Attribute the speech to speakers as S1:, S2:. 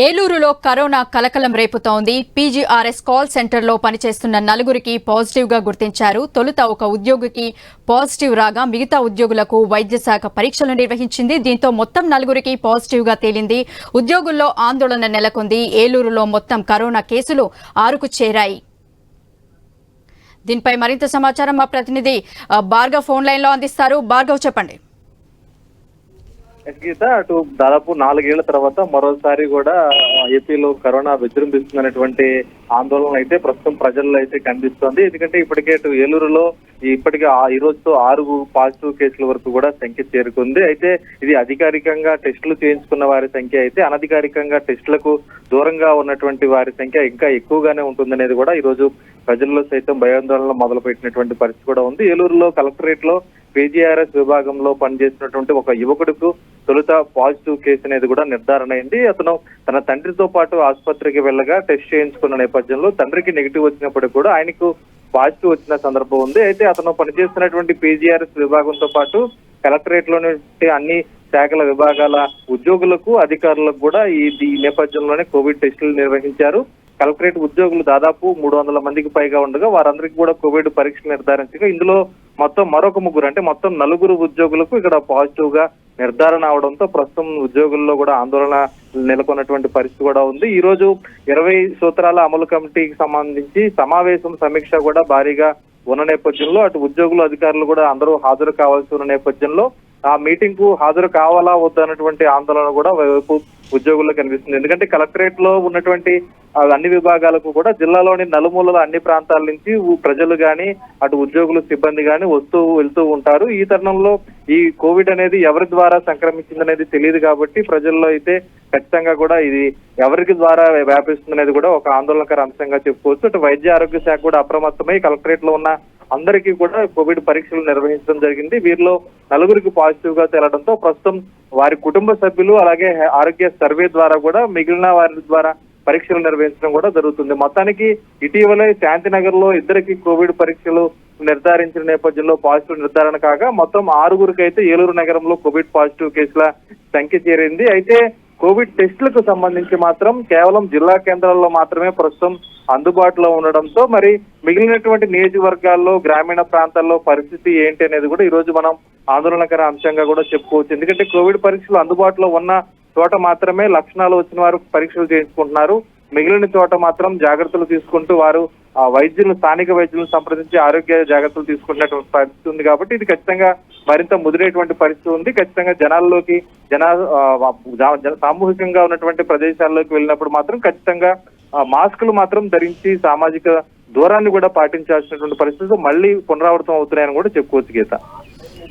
S1: ఏలూరులో కరోనా కలకలం రేపుతోంది. పీజీఆర్ఎస్ కాల్ సెంటర్లో పనిచేస్తున్న నలుగురికి పాజిటివ్ గా గుర్తించారు. తొలుత ఒక ఉద్యోగికి పాజిటివ్ రాగా మిగతా ఉద్యోగులకు వైద్య శాఖ పరీక్షలు నిర్వహించింది. దీంతో మొత్తం నలుగురికి పాజిటివ్ గా తేలింది. ఉద్యోగుల్లో ఆందోళన నెలకొంది. ఏలూరులో మొత్తం కరోనా కేసులు 6కు చేరాయి. దీనిపై మరింత సమాచారం మా ప్రతినిధి భార్గవ్ ఫోన్ లైన్ లో అందిస్తారు. భార్గవ్, చెప్పండి.
S2: గీత, అటు దాదాపు 4 ఏళ్ల తర్వాత మరోసారి కూడా ఏపీలో కరోనా విజృంభిస్తున్నటువంటి ఆందోళన అయితే ప్రస్తుతం ప్రజల్లో అయితే కనిపిస్తోంది. ఎందుకంటే ఇప్పటికే అటు ఏలూరులో ఇప్పటికే ఈ రోజుతో 6 పాజిటివ్ కేసుల వరకు కూడా సంఖ్య చేరుకుంది. అయితే ఇది అధికారికంగా టెస్టులు చేయించుకున్న వారి సంఖ్య అయితే, అనధికారికంగా టెస్టులకు దూరంగా ఉన్నటువంటి వారి సంఖ్య ఇంకా ఎక్కువగానే ఉంటుందనేది కూడా ఈ రోజు ప్రజల్లో సైతం భయాందోళన మొదలుపెట్టినటువంటి పరిస్థితి కూడా ఉంది. ఏలూరులో కలెక్టరేట్ లో పీజీఆర్ఎస్ విభాగంలో పనిచేసినటువంటి ఒక యువకుడికి తొలుత పాజిటివ్ కేసు అనేది కూడా నిర్ధారణ అయింది. అతను తన తండ్రితో పాటు ఆసుపత్రికి వెళ్ళగా టెస్ట్ చేయించుకున్న నేపథ్యంలో తండ్రికి నెగిటివ్ వచ్చినప్పటికీ కూడా ఆయనకు పాజిటివ్ వచ్చిన సందర్భం ఉంది. అయితే అతను పనిచేస్తున్నటువంటి పీజీఆర్ఎస్ విభాగంతో పాటు కలెక్టరేట్ లోని అన్ని శాఖల విభాగాల ఉద్యోగులకు, అధికారులకు కూడా ఈ నేపథ్యంలోనే కోవిడ్ టెస్టులు నిర్వహించారు. కలెక్టరేట్ ఉద్యోగులు దాదాపు 300 మందికి పైగా ఉండగా వారందరికీ కూడా కోవిడ్ పరీక్షలు నిర్ధారించగా ఇందులో మొత్తం మరొక 3 అంటే మొత్తం 4 ఉద్యోగులకు ఇక్కడ పాజిటివ్ గా నిర్ధారణ అవడంతో ప్రస్తుతం ఉద్యోగుల్లో కూడా ఆందోళన నెలకొన్నటువంటి పరిస్థితి కూడా ఉంది. ఈ రోజు 20 సూత్రాల అమలు కమిటీకి సంబంధించి సమీక్ష కూడా భారీగా ఉన్న నేపథ్యంలో అటు ఉద్యోగులు, అధికారులు కూడా అందరూ హాజరు కావాల్సి ఉన్న నేపథ్యంలో ఆ మీటింగ్ కు హాజరు కావాలా వద్దన్నటువంటి ఆందోళన కూడా వైపు ఉద్యోగుల్లో కనిపిస్తుంది. ఎందుకంటే కలెక్టరేట్ లో ఉన్నటువంటి అన్ని విభాగాలకు కూడా జిల్లాలోని నలుమూలల అన్ని ప్రాంతాల నుంచి ప్రజలు గాని, అటు ఉద్యోగులు, సిబ్బంది గాని వెళ్తూ ఉంటారు. ఈ తరుణంలో ఈ కోవిడ్ అనేది ఎవరి ద్వారా సంక్రమించిందనేది తెలియదు కాబట్టి ప్రజల్లో అయితే ఖచ్చితంగా కూడా ఇది ఎవరికి ద్వారా వ్యాపిస్తుందనేది కూడా ఒక ఆందోళనకర అంశంగా చెప్పుకోవచ్చు. అటు వైద్య ఆరోగ్య శాఖ కూడా అప్రమత్తమై కలెక్టరేట్ లో ఉన్న అందరికీ కూడా కోవిడ్ పరీక్షలు నిర్వహించడం జరిగింది. వీరిలో 4 పాజిటివ్ గా తేలడంతో ప్రస్తుతం వారి కుటుంబ సభ్యులు అలాగే ఆరోగ్య సర్వే ద్వారా కూడా మిగిలిన వారి ద్వారా పరీక్షలు నిర్వహించడం కూడా జరుగుతుంది. మొత్తానికి ఇటీవలే శాంతినగర్ లో 2కి కోవిడ్ పరీక్షలు నిర్ధారించిన నేపథ్యంలో పాజిటివ్ నిర్ధారణ కాగా మొత్తం 6గురికి అయితే ఏలూరు నగరంలో కోవిడ్ పాజిటివ్ కేసుల సంఖ్య చేరింది. అయితే కోవిడ్ టెస్టులకు సంబంధించి మాత్రం కేవలం జిల్లా కేంద్రాల్లో మాత్రమే ప్రస్తుతం అందుబాటులో ఉండడంతో మరి మిగిలినటువంటి నియోజకవర్గాల్లో, గ్రామీణ ప్రాంతాల్లో పరిస్థితి ఏంటి అనేది కూడా ఈ రోజు మనం ఆందోళనకర అంశంగా కూడా చెప్పుకోవచ్చు. ఎందుకంటే కోవిడ్ పరీక్షలు అందుబాటులో ఉన్న చోట మాత్రమే లక్షణాలు వచ్చిన వారు పరీక్షలు చేయించుకుంటున్నారు. మిగిలిన చోట మాత్రం జాగ్రత్తలు తీసుకుంటూ వారు స్థానిక వైద్యులను సంప్రదించి ఆరోగ్య జాగ్రత్తలు తీసుకున్నటువంటి పరిస్థితి ఉంది. కాబట్టి ఇది ఖచ్చితంగా మరింత ముదిరేటువంటి పరిస్థితి ఉంది. ఖచ్చితంగా జనాల్లోకి సామూహికంగా ఉన్నటువంటి ప్రదేశాల్లోకి వెళ్ళినప్పుడు మాత్రం ఖచ్చితంగా మాస్కులు మాత్రం ధరించి సామాజిక దూరాన్ని కూడా పాటించాల్సినటువంటి పరిస్థితులు మళ్ళీ పునరావృతం అవుతున్నాయని కూడా చెప్పుకోవచ్చు గీత.